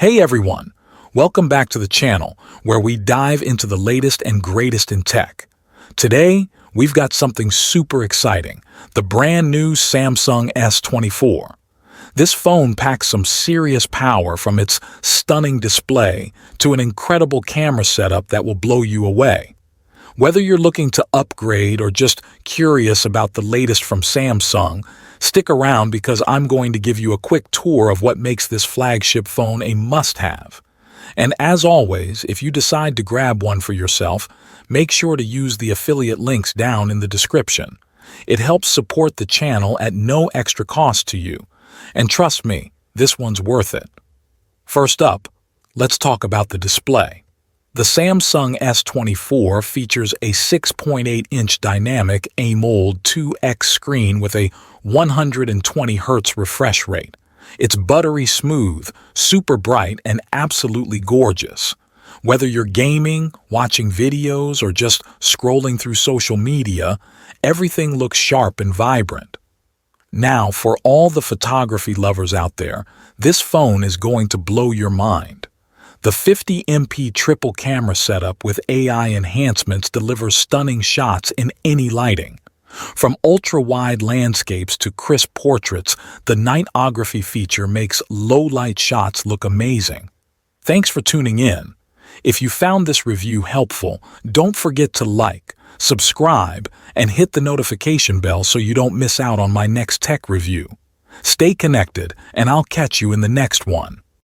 Hey everyone, welcome back to the channel where we dive into the latest and greatest in tech. Today, we've got something super exciting, the brand new Samsung S24. This phone packs some serious power, from its stunning display to an incredible camera setup that will blow you away. Whether you're looking to upgrade or just curious about the latest from Samsung, stick around because I'm going to give you a quick tour of what makes this flagship phone a must-have. And as always, if you decide to grab one for yourself, make sure to use the affiliate links down in the description. It helps support the channel at no extra cost to you. And trust me, this one's worth it. First up, let's talk about the display. The Samsung S24 features a 6.8-inch dynamic AMOLED 2X screen with a 120 Hz refresh rate. It's buttery smooth, super bright, and absolutely gorgeous. Whether you're gaming, watching videos, or just scrolling through social media, everything looks sharp and vibrant. Now, for all the photography lovers out there, this phone is going to blow your mind. The 50MP triple camera setup with AI enhancements delivers stunning shots in any lighting. From ultra-wide landscapes to crisp portraits, the nightography feature makes low-light shots look amazing. Thanks for tuning in. If you found this review helpful, don't forget to like, subscribe, and hit the notification bell so you don't miss out on my next tech review. Stay connected, and I'll catch you in the next one.